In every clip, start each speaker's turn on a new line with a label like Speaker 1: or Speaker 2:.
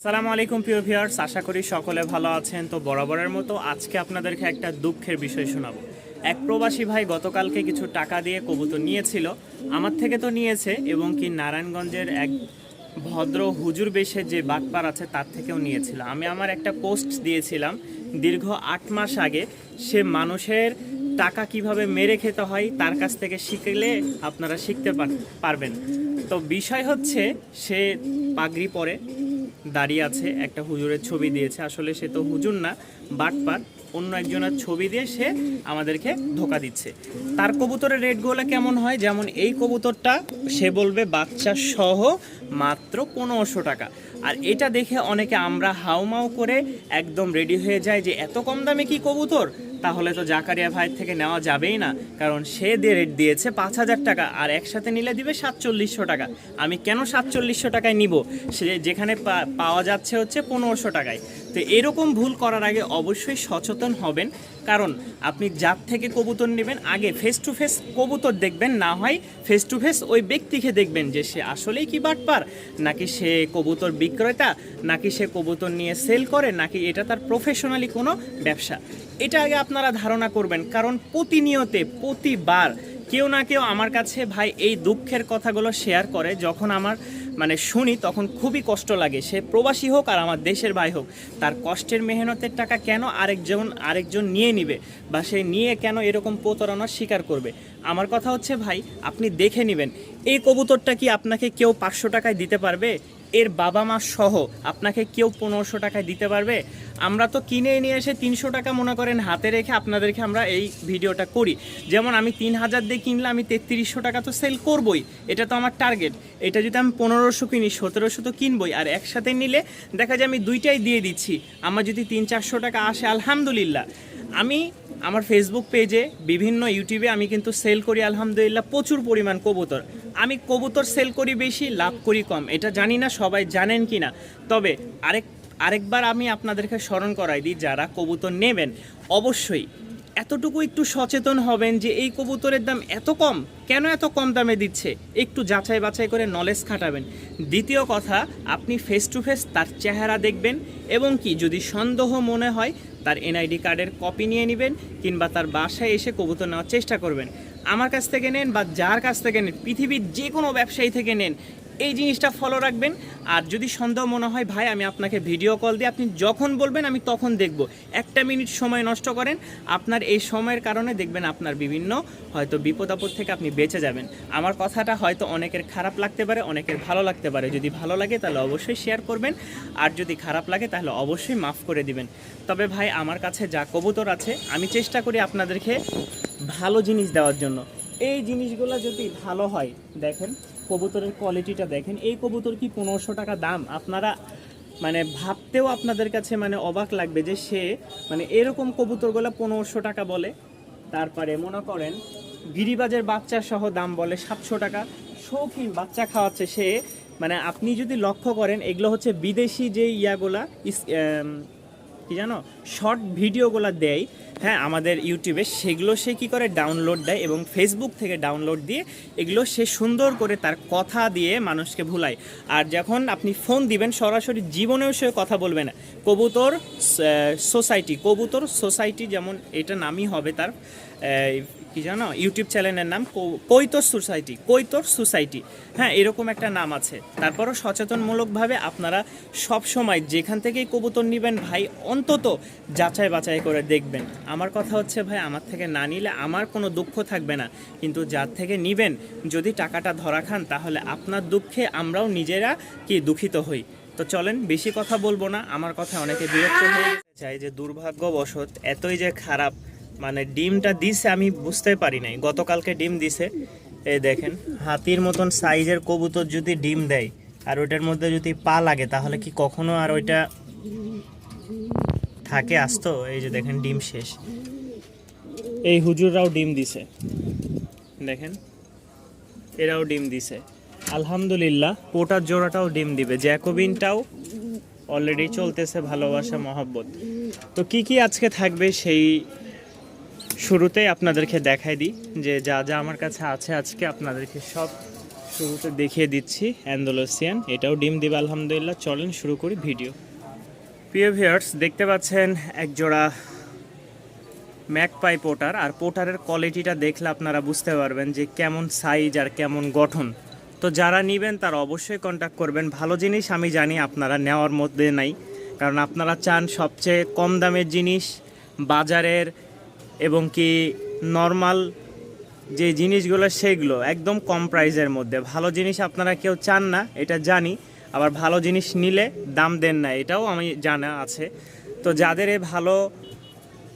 Speaker 1: আসসালামু আলাইকুম প্রিয় ভিউয়ার্স, আশা করি সকলে ভালো আছেন। তো বরাবরের মতো আজকে আপনাদেরকে একটা দুঃখের বিষয় শোনাবো। এক প্রবাসী ভাই গতকালকে কিছু টাকা দিয়ে কবুতর নিয়েছিল, আমার থেকে তো নিয়েছে, এবং কি নারায়ণগঞ্জের এক ভদ্র হুজুর বেশে যে বাটপার আছে তার থেকেও নিয়েছিল। আমি আমার একটা পোস্ট দিয়েছিলাম দীর্ঘ 8 মাস আগে, সে মানুষের টাকা কিভাবে মেরে খেতে হয় তার কাছ থেকে শিখলে আপনারা শিখতে পারবেন। তো বিষয় হচ্ছে, সে পাগড়ি পরে দাঁড়িয়ে আছে, একটা হুজুরের ছবি দিয়েছে, আসলে সে তো হুজুর না, বাটপার, অন্য একজনের ছবি দিয়ে সে আমাদেরকে ধোকা দিচ্ছে। তার কবুতরের রেটগুলো কেমন হয়, যেমন এই কবুতরটা সে বলবে বাচ্চা সহ মাত্র 1500 টাকা। আর এটা দেখে অনেকে আমরা হাউমাউ করে একদম রেডি হয়ে যায় যে এত কম দামে কি কবুতর, তাহলে তো জাকারিয়া ভাইয়ের থেকে নেওয়া যাবেই না, কারণ সে রেট দিয়েছে 5000 টাকা আর একসাথে নিলে দিবে 4700 টাকা। আমি কেন 4700 টাকায় নিব, সে যেখানে পাওয়া যাচ্ছে হচ্ছে 1500 টাকায়। তো এরকম ভুল করার আগে অবশ্যই সচেতন হবেন, কারণ আপনি যার থেকে কবুতর নেবেন আগে ফেস টু ফেস কবুতর দেখবেন, না হয় ফেস টু ফেস ওই ব্যক্তিকে দেখবেন যে সে আসলেই কি বাটপার, নাকি সে কবুতর বিক্রেতা, নাকি সে কবুতর নিয়ে সেল করে, নাকি এটা তার প্রফেশনালি কোনো ব্যবসা। এটা আগে আপনারা ধারণা করবেন, কারণ প্রতিবার কেউ না কেউ আমার কাছে ভাই এই দুঃখের কথাগুলো শেয়ার করে, যখন আমার শুনি তখন খুবই কষ্ট লাগে। সে প্রবাসী হোক আর আমার দেশের ভাই হোক, তার কষ্টের মেহনতের টাকা কেন আরেকজন নিয়ে নিবে, বা সে নিয়ে কেন এরকম প্রতারণার শিকার করবে। আমার কথা হচ্ছে ভাই, আপনি দেখে নেবেন এই কবুতরটা কি আপনাকে কেউ 500 টাকায় দিতে পারবে? এর বাবা মা সহ আপনাকে কেউ 1500 টাকায় দিতে পারবে? আমরা তো কিনে নিয়ে এসে 300 টাকা মনে করেন হাতে রেখে আপনাদেরকে আমরা এই ভিডিওটা করি। যেমন আমি 3000 দিয়ে কিনলে আমি 3300 টাকা তো সেল করবই, এটা তো আমার টার্গেট। এটা যদি আমি 1500 কিনি 1700 তো কিনবই, আর একসাথে নিলে দেখা যায় আমি দুইটাই দিয়ে দিচ্ছি। আমার যদি 300-400 টাকা আসে আলহামদুলিল্লাহ। আমি আমার ফেসবুক পেজে, বিভিন্ন ইউটিউবে আমি কিন্তু সেল করি আলহামদুলিল্লাহ প্রচুর পরিমাণ কবুতর। আমি কবুতর সেল করি বেশি, লাভ করি কম, এটা জানি না সবাই জানেন কি না। তবে আরেকবার আমি আপনাদেরকে স্মরণ করাই দিই, যারা কবুতর নেবেন অবশ্যই এতটুকু একটু সচেতন হবেন যে এই কবুতরের দাম এত কম, কেন এত কম দামে দিচ্ছে, একটু যাচাই বাছাই করে নলেজ খাটাবেন। দ্বিতীয় কথা, আপনি ফেস টু ফেস তার চেহারা দেখবেন, এবং কি যদি সন্দেহ মনে হয় তার এনআইডি কার্ডের কপি নিয়ে নেবেন, কিংবা তার বাসায় এসে কবুতর নেওয়ার চেষ্টা করবেন। আমার কাছ থেকে নেন বা যার কাছ থেকে নেন, পৃথিবীর যে কোনো ব্যবসায়ী থেকে নেন, এই জিনিসটা ফলো রাখবেন। আর যদি সন্দেহ মনে হয় ভাই আমি আপনাকে ভিডিও কল দিই, আপনি যখন বলবেন আমি তখন দেখব। 1 মিনিট সময় নষ্ট করেন, আপনার এই সময়ের কারণে দেখবেন আপনার বিভিন্ন হয়তো বিপদ আপদ থেকে আপনি বেঁচে যাবেন। আমার কথাটা হয়তো অনেকের খারাপ লাগতে পারে, অনেকের ভালো লাগতে পারে। যদি ভালো লাগে তাহলে অবশ্যই শেয়ার করবেন, আর যদি খারাপ লাগে তাহলে অবশ্যই মাফ করে দিবেন। তবে ভাই আমার কাছে যা কবুতর আছে আমি চেষ্টা করি আপনাদেরকে ভালো জিনিস দেওয়ার জন্য। এই জিনিসগুলো যদি ভালো হয়, দেখেন কবুতরের কোয়ালিটিটা দেখেন, এই কবুতর কি 1500 টাকা দাম? আপনারা ভাবতেও আপনাদের কাছে অবাক লাগবে যে সে এরকম কবুতরগুলো 1500 টাকা বলে। তারপরে মনে করেন গিরিবাজের বাচ্চা সহ দাম বলে 700 টাকা। শৌখিন বাচ্চা খাওয়াচ্ছে সে, আপনি যদি লক্ষ্য করেন এগুলো হচ্ছে বিদেশি যে ইয়াগুলা কি জানো, শর্ট ভিডিওগুলো দেয়, হ্যাঁ, আমাদের ইউটিউবে, সেগুলো সে কী করে ডাউনলোড দেয় এবং ফেসবুক থেকে ডাউনলোড দিয়ে এগুলো সে সুন্দর করে তার কথা দিয়ে মানুষকে ভুলায়। আর যখন আপনি ফোন দিবেন সরাসরি জীবনেও সে কথা বলবে না। কবুতর সোসাইটি যেমন এটা নামই হবে তার, কি জানো ইউটিউব চ্যানেলের নাম কৈতর সোসাইটি, হ্যাঁ, এরকম একটা নাম আছে। তারপরও সচেতনমূলকভাবে আপনারা সব সময় যেখান থেকেই কবুতর নেবেন ভাই অন্তত যাচাই বাছাই করে দেখবেন। আমার কথা হচ্ছে ভাই, আমার থেকে না নিলে আমার কোনো দুঃখ থাকবে না, কিন্তু যার থেকে নেবেন যদি টাকাটা ধরা খান তাহলে আপনার দুঃখে আমরাও নিজেরা কি দুঃখিত হই। তো চলেন, বেশি কথা বলবো না, আমার কথা অনেকে বিরক্ত হয়ে যায় যে দুর্ভাগ্যবশত এতই যে খারাপ, ডিমটা দিছে আমি বুঝতে পারি নাই। গতকালকে ডিম দিছে, এই দেখেন হাতির মতন সাইজের কবুতর যদি ডিম দেয় আর ওইটার মধ্যে যদি পা লাগে তাহলে কি কখনো আর ওইটা থাকে আস্ত? এই যে দেখেন ডিম শেষ। এই হুজুররাও ডিম দিছে, দেখেন এরাও ডিম দিছে আলহামদুলিল্লাহ। পোটার জোড়াটাও ডিম দিবে, জ্যাকোবিনটাও অলরেডি চলতেছে, ভালোবাসা মহব্বত। তো কি আজকে থাকবে সেই শুরুতেই আপনাদেরকে দেখাই দিই, যে যা যা আমার কাছে আছে আজকে আপনাদেরকে সব শুরুতে দেখিয়ে দিচ্ছি অ্যান্ডালুসিয়ান, এটাও ডিম দিবে আলহামদুলিল্লাহ। চলেন শুরু করি ভিডিও। প্রিয় ভিউয়ার্স, দেখতে পাচ্ছেন এক জোড়া ম্যাকপাই পোটার, আর পোটারের কোয়ালিটিটা দেখলে আপনারা বুঝতে পারবেন যে কেমন সাইজ আর কেমন গঠন। তো যারা নেবেন তারা অবশ্যই কন্ট্যাক্ট করবেন। ভালো জিনিস আমি জানি আপনারা নেওয়ার মধ্যে নাই, কারণ আপনারা চান সবচেয়ে কম দামের জিনিস বাজারের, এবং কি নর্মাল যে জিনিসগুলো সেগুলো একদম কম প্রাইসের মধ্যে। ভালো জিনিস আপনারা কেউ চান না, এটা জানি। আবার ভালো জিনিস নিলে দাম দেন না, এটাও আমি জানা আছে। তো যাদের এই ভালো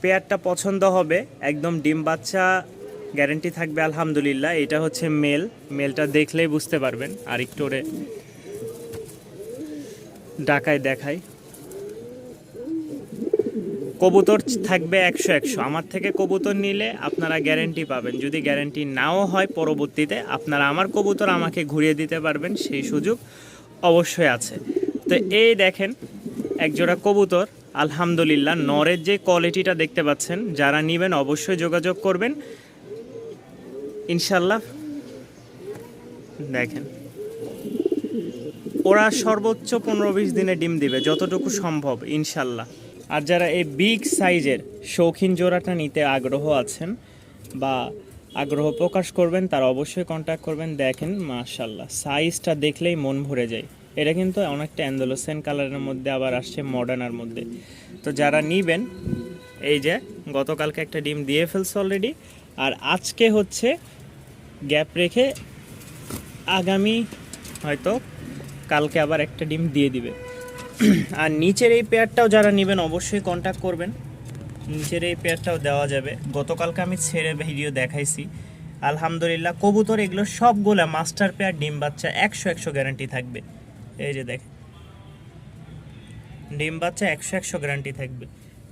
Speaker 1: পেয়ারটা পছন্দ হবে, একদম ডিম বাচ্চা গ্যারেন্টি থাকবে আলহামদুলিল্লাহ। এটা হচ্ছে মেলটা দেখলেই বুঝতে পারবেন। আর একটু ওরে ডাকায় দেখাই। কবুতর থাকবে 100 আমার থেকে কবুতর নিলে আপনারা গ্যারেন্টি পাবেন। যদি গ্যারেন্টি নাও হয় পরবর্তীতে আপনারা আমার কবুতর আমাকে ঘুরিয়ে দিতে পারবেন, সেই সুযোগ অবশ্যই আছে। তো এই দেখেন একজোড়া কবুতর আলহামদুলিল্লাহ। নরের যে কোয়ালিটিটা দেখতে পাচ্ছেন, যারা নেবেন অবশ্যই যোগাযোগ করবেন ইনশাল্লাহ। দেখেন ওরা সর্বোচ্চ 15-20 দিনে ডিম দিবে যতটুকু সম্ভব ইনশাল্লাহ। আর যারা এই বিগ সাইজের শৌখিন জোড়াটা নিতে আগ্রহ আছেন বা আগ্রহ প্রকাশ করবেন, তারা অবশ্যই কন্ট্যাক্ট করবেন। দেখেন মাশাল্লাহ, সাইজটা দেখলেই মন ভরে যায়। এটা কিন্তু অনেকটা অ্যান্ডালুসিয়ান কালারের মধ্যে আবার আসছে মডার্নার মধ্যে। তো যারা নিবেন, এই যে গতকালকে একটা ডিম দিয়ে ফেলছে অলরেডি, আর আজকে হচ্ছে গ্যাপ রেখে আগামী হয়তো কালকে আবার একটা ডিম দিয়ে দিবে। আর নিচের এই পেয়ারটাও যারা নেবেন অবশ্যই কন্ট্যাক্ট করবেন। নিচের এই পেয়ারটাও দেওয়া যাবে। গতকালকে আমি ছেড়ে ভিডিও দেখাইছি আলহামদুলিল্লাহ। কবুতর এগুলো সবগুলা মাস্টার পেয়ার, ডিম বাচ্চা 100 গ্যারান্টি থাকবে। এই যে দেখেন ডিম বাচ্চা 100 গ্যারান্টি থাকবে।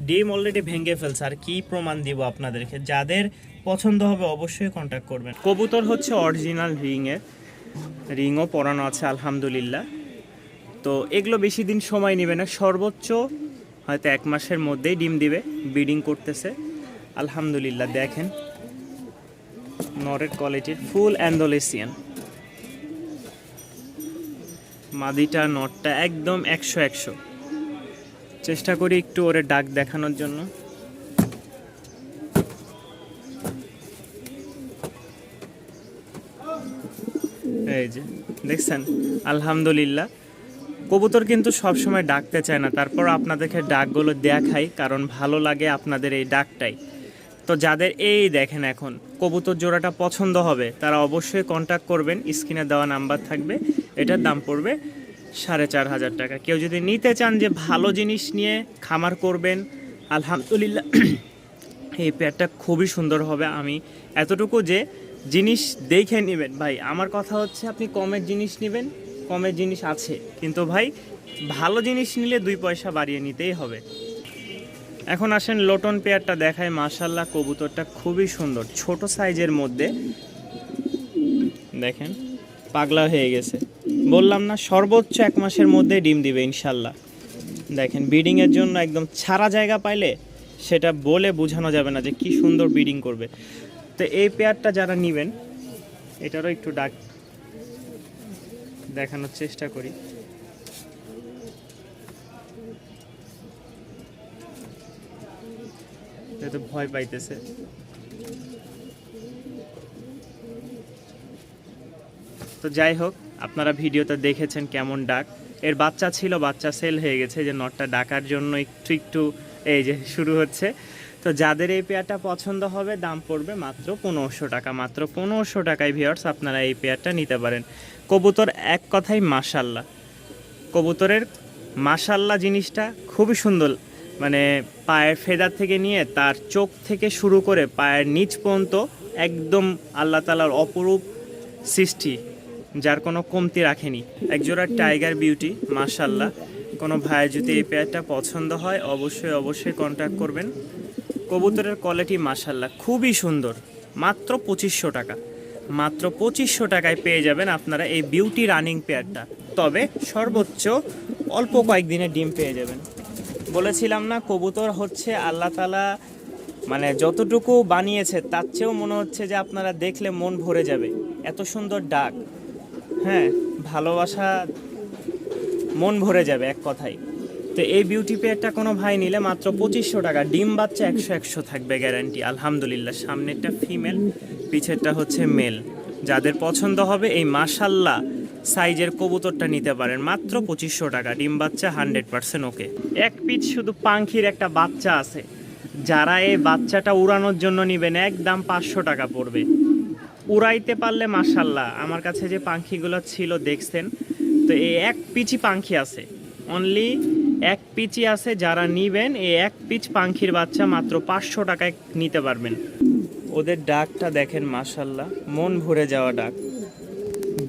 Speaker 1: ডিম অলরেডি ভেঙে ফেলছে, আর কি প্রমাণ দিব আপনাদেরকে। যাদের পছন্দ হবে অবশ্যই কন্ট্যাক্ট করবেন। কবুতর হচ্ছে অরিজিনাল রিংও পরানো আছে আলহামদুলিল্লাহ। তো এগুলো বেশি দিন সময় নেবে না, সর্বোচ্চ হয়তো 1 মাসের মধ্যেই ডিম দিবে। ব্রিডিং করতেছে আলহামদুলিল্লাহ। দেখেন নরের কোয়ালিটির ফুল অ্যান্ডালুসিয়ান। মাদিটা নটটা একদম 100। চেষ্টা করি একটু ওরে ডাক দেখানোর জন্য। এই যে দেখছেন আলহামদুলিল্লাহ। কবুতর কিন্তু সবসময় ডাকতে চায় না, তারপর আপনাদেরকে ডাকগুলো দেখাই, কারণ ভালো লাগে আপনাদের এই ডাকটাই। তো যাদের এই দেখেন এখন কবুতর জোড়াটা পছন্দ হবে, তারা অবশ্যই কন্ট্যাক্ট করবেন। স্ক্রিনে দেওয়া নাম্বার থাকবে। এটার দাম পড়বে 4500 টাকা। কেউ যদি নিতে চান যে ভালো জিনিস নিয়ে খামার করবেন, আলহামদুলিল্লাহ এই পেয়ারটা খুবই সুন্দর হবে। আমি এতটুকু যে জিনিস দেখে নেবেন ভাই, আমার কথা হচ্ছে আপনি কমের জিনিস নেবেন, কমের জিনিস আছে, কিন্তু ভাই ভালো জিনিস নিলে 2 পয়সা বাড়িয়ে নিতেই হবে। এখন আসেন লোটন পেয়ারটা দেখায়। মাশাল্লাহ কবুতরটা খুবই সুন্দর, ছোট সাইজের মধ্যে। দেখেন পাগলা হয়ে গেছে, বললাম না সর্বোচ্চ 1 মাসের মধ্যে ডিম দিবে ইনশাল্লাহ। দেখেন ব্রিডিংয়ের জন্য একদম ছাড়া জায়গা পাইলে সেটা বলে বোঝানো যাবে না যে কি সুন্দর ব্রিডিং করবে। তো এই পেয়ারটা যারা নেবেন, এটারও একটু ডাক দেখানোর চেষ্টা করি। তো ভয় পাইতেছে। তো যাই হোক, আপনারা ভিডিওতে দেখেছেন কেমন ডাক। এর বাচ্চা ছিল, বাচ্চা সেল হয়ে গেছে, যে নটটা ডাকার জন্য একটু এই যে শুরু হচ্ছে। তো যাদের এই পেয়ারটা পছন্দ হবে, দাম পড়বে মাত্র 1500 টাকা। মাত্র 1500 টাকায় ভিউয়ার্স আপনারা এই পেয়ারটা নিতে পারেন। কবুতর এক কথাই মাশাল্লাহ। কবুতরের মাশাল্লাহ জিনিসটা খুবই সুন্দর, মানে পায়ের ফেদার থেকে নিয়ে তার চোখ থেকে শুরু করে পায়ের নিচ পর্যন্ত একদম আল্লাহ তাআলার অপরূপ সৃষ্টি, যার কোনো কমতি রাখেনি। একজোড়া টাইগার বিউটি মাশাল্লাহ। কোনো ভাইয়ের যদি এই পেয়ারটা পছন্দ হয় অবশ্যই কন্ট্যাক্ট করবেন। কবুতরের কোয়ালিটি মাশাল্লাহ খুবই সুন্দর। মাত্র 2500 টাকা, মাত্র 2500 টাকায় পেয়ে যাবেন আপনারা এই বিউটি রানিং পেয়ারটা। তবে সর্বোচ্চ অল্প কয়েকদিনে ডিম পেয়ে যাবেন। বলেছিলাম না, কবুতর হচ্ছে আল্লাহ তাআলা মানে যতটুকু বানিয়েছে তার চেয়েও মনে হচ্ছে যে আপনারা দেখলে মন ভরে যাবে। এত সুন্দর ডাক, হ্যাঁ, ভালোবাসা মন ভরে যাবে এক কথায়। তো এই বিউটি পেয়ারটা কোনো ভাই নিলে মাত্র 2500 টাকা, ডিম বাচ্চা 100 থাকবে গ্যারান্টি আলহামদুলিল্লাহ। সামনেরটা ফিমেল, পিছেরটা হচ্ছে মেল। যাদের পছন্দ হবে এই মাশাল্লাহ সাইজের কবুতরটা নিতে পারেন মাত্র 2500 টাকা, ডিম বাচ্চা 100% ওকে। এক পিচ শুধু পাখির একটা বাচ্চা আছে, যারা এই বাচ্চাটা উড়ানোর জন্য নেবেন একদম 500 টাকা পড়বে। উড়াইতে পারলে মাশাল্লাহ, আমার কাছে যে পাখিগুলো ছিল দেখছেন, তো এই এক পিচই পাখি আছে, অনলি এক পিচই আছে। যারা নিবেন এই এক পিচ পাখির বাচ্চা মাত্র 500 টাকায় নিতে পারবেন। ওদের ডাকটা দেখেন মাশাল্লাহ, মন ভরে যাওয়া ডাক।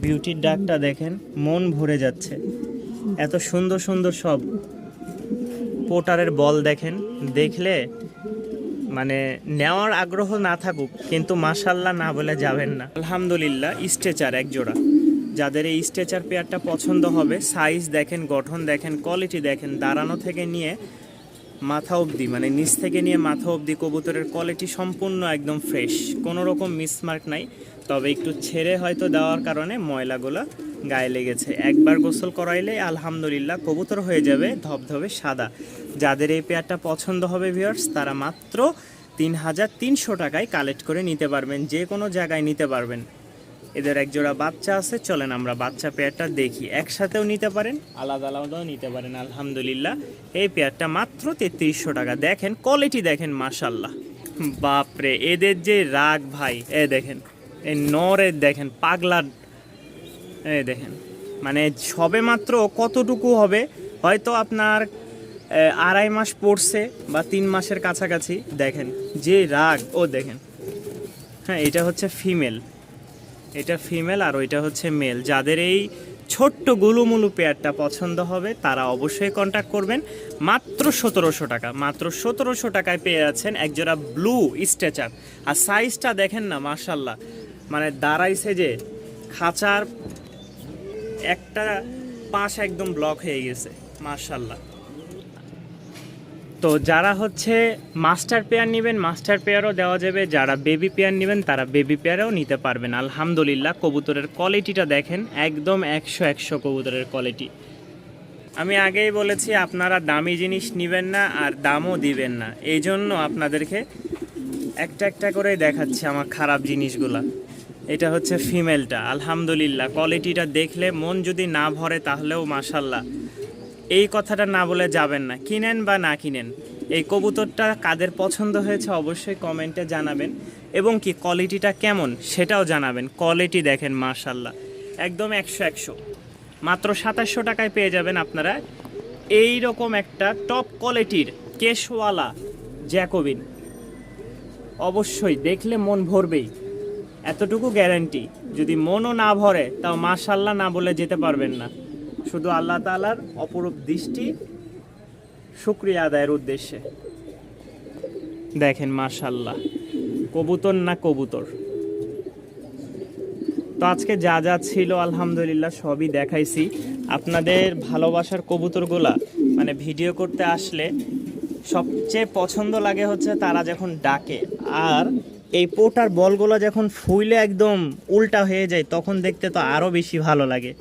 Speaker 1: বিউটির ডাকটা দেখেন, মন ভরে যাচ্ছে। এত সুন্দর সুন্দর সব পোটারের বল দেখেন, দেখলে মানে নেওয়ার আগ্রহ না থাকুক কিন্তু মাশাল্লাহ না বলে যাবেন না। আলহামদুলিল্লাহ স্ট্রেচার এক জোড়া। যাদের এই স্ট্রেচার পেয়ারটা পছন্দ হবে, সাইজ দেখেন, গঠন দেখেন, কোয়ালিটি দেখেন, দাঁড়ানো থেকে নিয়ে মাথা অবধি, মানে নিচ থেকে নিয়ে মাথা অবধি কবুতরের কোয়ালিটি সম্পূর্ণ একদম ফ্রেশ, কোনো রকম মিসমার্ক নাই। তবে একটু ছেড়ে হয়তো দেওয়ার কারণে ময়লাগুলো গায়ে লেগেছে। একবার গোসল করাইলে আলহামদুলিল্লাহ কবুতর হয়ে যাবে ধবধবে সাদা। যাদের এই পেয়ারটা পছন্দ হবে ভিউয়ার্স, তারা মাত্র 3300 টাকায় কালেক্ট করে নিতে পারবেন, যে কোনো জায়গায় নিতে পারবেন। এদের এক জোড়া বাচ্চা আছে, চলেন আমরা বাচ্চা পেয়ারটা দেখি। একসাথেও নিতে পারেন, আলাদা আলাদাও নিতে পারেন। আলহামদুলিল্লাহ এই পেয়ারটা মাত্র 3300 টাকা। দেখেন কোয়ালিটি দেখেন মাশাল্লাহ, বাপরে এদের যে রাগ ভাই। এ দেখেন এই নরের দেখেন পাগলা, এই দেখেন মানে সবে মাত্র কতটুকু হবে, হয়তো আপনার 2.5 মাস পড়ছে বা 3 মাসের কাছাকাছি। দেখেন যে রাগ, ও দেখেন। হ্যাঁ, এটা হচ্ছে ফিমেল, এটা ফিমেল আর ওইটা হচ্ছে মেল। যাদের এই ছোট্ট গুলুমুলু পেয়ারটা পছন্দ হবে তারা অবশ্যই কন্ট্যাক্ট করবেন। মাত্র 1700 টাকা, মাত্র 1700 টাকায় পেয়ে যাচ্ছেন একজোড়া ব্লু স্ট্রেচার। আর সাইজটা দেখেন না মাশাল্লাহ, মানে দাঁড়াইছে যে খাঁচার একটা পাশ একদম ব্লক হয়ে গেছে মাশাল্লাহ। তো যারা হচ্ছে মাস্টার পেয়ার নেবেন মাস্টার পেয়ারও দেওয়া যাবে, যারা বেবি পেয়ার নেবেন তারা বেবি পেয়ারও নিতে পারবেন। আলহামদুলিল্লাহ কবুতরের কোয়ালিটিটা দেখেন, একদম 100 কবুতরের কোয়ালিটি। আমি আগেই বলেছি আপনারা দামি জিনিস নেবেন না আর দামও দিবেন না, এই জন্য আপনাদেরকে একটা একটা করে দেখাচ্ছি আমার খারাপ জিনিসগুলা। এটা হচ্ছে ফিমেলটা, আলহামদুলিল্লাহ কোয়ালিটিটা দেখলে মন যদি না ভরে তাহলেও মাশাল্লাহ এই কথাটা না বলে যাবেন না। কিনেন বা না কিনেন, এই কবুতরটা কাদের পছন্দ হয়েছে অবশ্যই কমেন্টে জানাবেন, এবং কি কোয়ালিটিটা কেমন সেটাও জানাবেন। কোয়ালিটি দেখেন মাশাল্লাহ, একদম 100 মাত্র 2700 টাকায় পেয়ে যাবেন আপনারা এই রকম একটা টপ কোয়ালিটির কেশওয়ালা জ্যাকোবিন। অবশ্যই দেখলে মন ভরবেই, এতটুকু গ্যারান্টি। যদি মনও না ভরে তাও মাশাল্লাহ না বলে যেতে পারবেন না। শুধু আল্লাহ তাআলার অপরূপ দৃষ্টি শুকরিয়া আদায়ের উদ্দেশ্যে। দেখেন মাশাল্লাহ কবুতর না কবুতর। তো আজকে যা যা ছিল আলহামদুলিল্লাহ সবই দেখাইছি। আপনাদের ভালোবাসার কবুতরগুলা মানে ভিডিও করতে আসলে সবচেয়ে পছন্দ লাগে হচ্ছে তারা যখন ডাকে, আর এই পোটার বলগুলো যখন ফুইলে একদম উল্টা হয়ে যায় তখন দেখতে তো আরও বেশি ভালো লাগে।